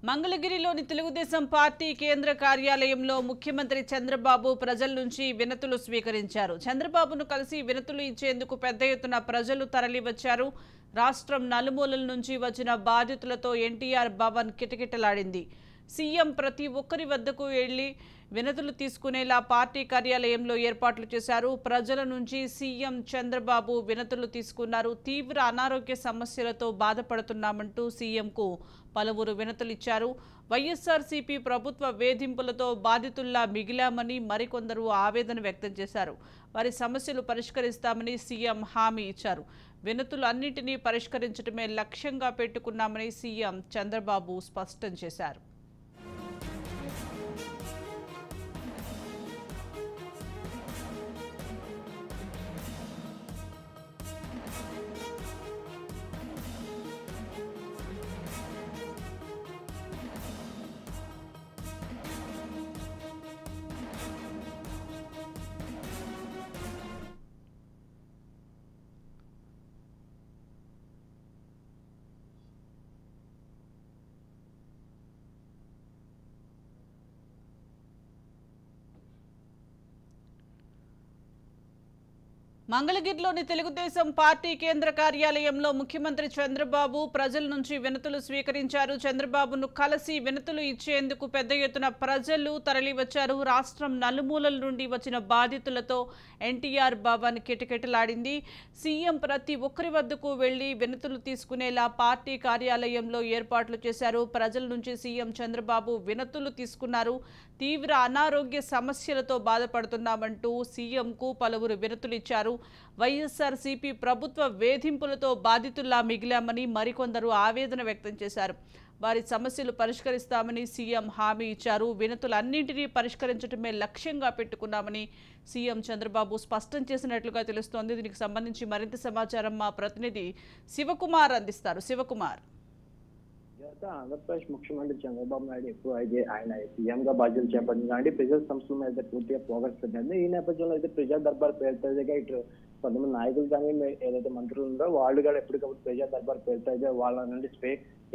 మంగళగిరిలోని తెలుగుదేశం పార్టీ కేంద్ర కార్యాలయంలో ముఖ్యమంత్రి చంద్రబాబు ప్రజల నుంచి వినతులు స్వీకరించారు. చంద్రబాబును కలిసి వినతులు ఇచ్చేందుకు పెద్ద ఎత్తున ప్రజలు తరలివచ్చారు. రాష్ట్రం నలుమూలల నుంచి వచ్చిన బాధితులతో ఎన్టీఆర్ భవన్ కిటకిటలాడింది. సీఎం ప్రతి ఒక్కరి వద్దకు వెళ్లి వినతులు తీసుకునేలా పార్టీ కార్యాలయంలో ఏర్పాట్లు చేశారు. ప్రజల నుంచి సీఎం చంద్రబాబు వినతులు తీసుకున్నారు. తీవ్ర అనారోగ్య సమస్యలతో బాధపడుతున్నామంటూ సీఎంకు పలువురు వినతులు ఇచ్చారు. వైఎస్ఆర్సీపీ ప్రభుత్వ వేధింపులతో బాధితుల్లా మిగిలామని మరికొందరు ఆవేదన వ్యక్తం చేశారు. వారి సమస్యలు పరిష్కరిస్తామని సీఎం హామీ ఇచ్చారు. వినతులు అన్నింటినీ పరిష్కరించడమే లక్ష్యంగా పెట్టుకున్నామని సీఎం చంద్రబాబు స్పష్టం చేశారు. మంగళగిరిలోని తెలుగుదేశం పార్టీ కేంద్ర కార్యాలయంలో ముఖ్యమంత్రి చంద్రబాబు ప్రజల నుంచి వినతులు స్వీకరించారు. చంద్రబాబును కలిసి వినతులు ఇచ్చేందుకు పెద్ద ఎత్తున ప్రజలు తరలివచ్చారు. రాష్ట్రం నలుమూలల నుండి వచ్చిన బాధితులతో ఎన్టీఆర్ భవన్ కిటకిటలాడింది. సీఎం ప్రతి ఒక్కరి వద్దకు వెళ్లి వినతులు తీసుకునేలా పార్టీ కార్యాలయంలో ఏర్పాట్లు చేశారు. ప్రజల నుంచి సీఎం చంద్రబాబు వినతులు తీసుకున్నారు. తీవ్ర అనారోగ్య సమస్యలతో బాధపడుతున్నామంటూ సీఎంకు పలువురు వినతులు ఇచ్చారు. వైఎస్ఆర్సీపీ ప్రభుత్వ వేధింపులతో బాధితుల్లా మిగిలామని మరికొందరు ఆవేదన వ్యక్తం చేశారు. వారి సమస్యలు పరిష్కరిస్తామని సీఎం హామీ ఇచ్చారు. వినతులన్నింటినీ పరిష్కరించడమే లక్ష్యంగా పెట్టుకున్నామని సీఎం చంద్రబాబు స్పష్టం చేసినట్లుగా తెలుస్తోంది. దీనికి సంబంధించి మరింత సమాచారం మా ప్రతినిధి శివకుమార్ అందిస్తారు. శివకుమార్, ఆంధ్రప్రదేశ్ ముఖ్యమంత్రి చంద్రబాబు నాయుడు ఎప్పుడు అయితే ఆయన సీఎంగా బాధ్యతలు చేపట్టిన కానీ ప్రజల సంస్థల మీద పూర్తిగా ఫోకస్ పెట్టింది. ఈ నేపథ్యంలో అయితే ప్రజా దర్బార్ పేరుతోగా ఇటు కొంతమంది నాయకులు కానీ ఏదైతే మంత్రులు ఉన్నారో వాళ్ళు కూడా ఎప్పటికప్పుడు ప్రజా దర్బార్ పేరుతో వాళ్ళ నుండి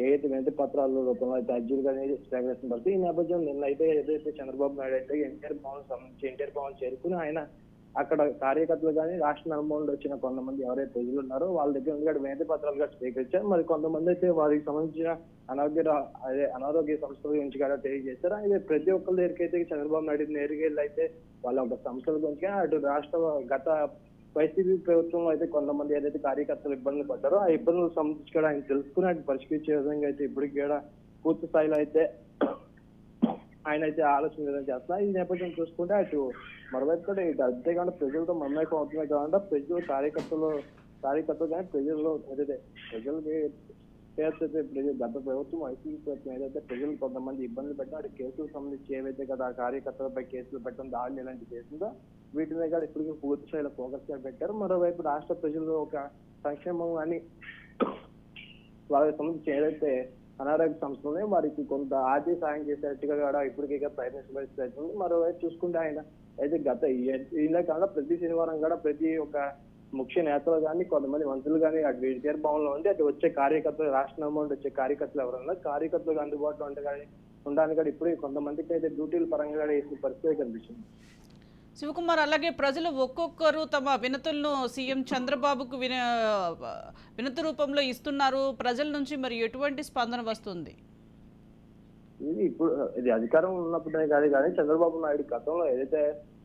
ఏదైతే వినతి పత్రాల రూపంలో అయితే అర్జీలు కానీ స్వీకరిస్తున్న పరిస్థితి. ఈ నేపథ్యంలో నిన్న అయితే ఏదైతే చంద్రబాబు నాయుడు అయితే ఎన్టీఆర్ భవన్ చేరుకుని ఆయన అక్కడ కార్యకర్తలు కానీ రాష్ట్ర నలుమూలలు వచ్చిన కొంతమంది ఎవరైతే ప్రజలు ఉన్నారో వాళ్ళ దగ్గర నుంచి వినతి పత్రాలు కూడా స్వీకరించారు. మరి కొంతమంది అయితే వారికి సంబంధించిన అనారోగ్య సమస్యల గురించి కూడా తెలియజేశారు. అయితే ప్రతి ఒక్కరి దగ్గరికి అయితే చంద్రబాబు నాయుడు నేరుగా అయితే వాళ్ళ ఒక సంస్థల గురించి అటు రాష్ట్ర గత వైసీపీ ప్రభుత్వంలో అయితే కొంతమంది ఏదైతే కార్యకర్తలు ఇబ్బందులు పడ్డారో ఆ ఇబ్బందులకు సంబంధించి కూడా ఆయన తెలుసుకుని అటు పరిష్కరించే విధంగా అయితే ఇప్పటికి కూడా పూర్తి స్థాయిలో అయితే ఆయన అయితే ఆలోచన చేస్తున్నారు. ఈ నేపథ్యం చూసుకుంటే అటు మరోవైపు కూడా ఇటు అంతేకాకుండా ప్రజలతో మమేకం అవుతున్నాయి కాకుండా ప్రజలు కార్యకర్తలు కానీ ప్రజల్లో ఏదైతే ప్రజలకి గత ప్రభుత్వం వైసీపీ ప్రభుత్వం ఏదైతే ప్రజలు కొంతమంది ఇబ్బందులు పెట్టినా అటు కేసులకు సంబంధించి ఏవైతే కదా కార్యకర్తలపై కేసులు పెట్టడం దాడులు ఇలాంటి చేసిందో వీటి మీద ఇప్పటికీ పూర్తి స్థాయిలో ఫోకస్ గా పెట్టారు. మరోవైపు రాష్ట్ర ప్రజలు ఒక సంక్షేమం కానీ వాళ్ళకి సంబంధించి ఏదైతే అనారోగ్య సంస్థలనే వారికి కొంత ఆర్థిక సాయం చేసేట్టుగా కూడా ఇప్పటికే ప్రయత్నిస్తుంది. మరోవైపు చూసుకుంటే ఆయన అయితే గత ఇలా కాకుండా ప్రతి శనివారం కూడా ప్రతి ఒక్క ముఖ్య నేతలు కానీ కొంతమంది మంత్రులు కానీ అటు ఎన్టీఆర్ భవన్లో ఉండి అటు వచ్చే కార్యకర్తలు రాష్ట్ర నమోదు వచ్చే కార్యకర్తలు ఎవరన్నా కార్యకర్తలకు అందుబాటులో ఉంటే కానీ ఉండడానికి కూడా ఇప్పుడు కొంతమందికి అయితే డ్యూటీల పరంగా కూడా వేసిన పరిస్థితి కనిపిస్తుంది. శివకుమార్, అలాగే ప్రజలు ఒక్కొక్కరు తమ వినతులను సీఎం చంద్రబాబుకు వినతి రూపంలో ఇస్తున్నారు. ప్రజల నుంచి మరి ఎటువంటి స్పందన వస్తుంది? ఇది అధికారం ఉన్నప్పుడే కానీ చంద్రబాబు నాయుడు గతంలో ఏదైతే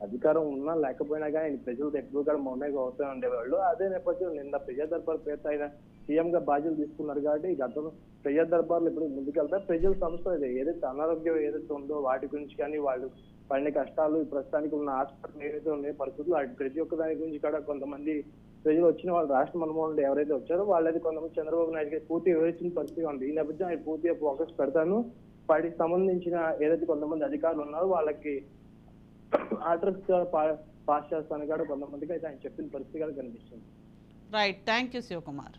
అధికారం ఉన్నా లేకపోయినా కానీ ప్రజలతో ఎప్పుడు కూడా మౌనంగా అవుతూ ఉండేవాళ్ళు. అదే నేపథ్యంలో నిన్న ప్రజా దర్బార్ పేరుతో ఆయన సీఎం గా బాధ్యతలు తీసుకున్నారు కాబట్టి ఈ గతంలో ప్రజా దర్బార్లు ఇప్పుడు ముందుకెళ్తా ప్రజల సంస్థ ఏదైతే అనారోగ్యం ఏదైతే ఉందో వాటి గురించి కానీ వాళ్ళు పడిన కష్టాలు ప్రస్తుతానికి ఉన్న హాస్పిటల్ ఏదైతే ఉన్నాయి పరిస్థితులు ప్రతి ఒక్క దాని గురించి కూడా కొంతమంది ప్రజలు వచ్చిన వాళ్ళు రాష్ట్ర మనమోహన్ ఎవరైతే వచ్చారో వాళ్ళైతే కొంతమంది చంద్రబాబు నాయుడుకి పూర్తిగా వివరించిన పరిస్థితి ఉంది. ఈ నేపథ్యం ఆయన పూర్తిగా ఫోకస్ పెడతాను. వాటికి సంబంధించిన ఏదైతే కొంతమంది అధికారులు ఉన్నారో వాళ్ళకి ఆర్డర్స్ పాస్ చేస్తాను కూడా కొంతమందికి అయితే ఆయన చెప్పిన పరిస్థితి కూడా కనిపిస్తుంది. Right, thank you Shivakumar.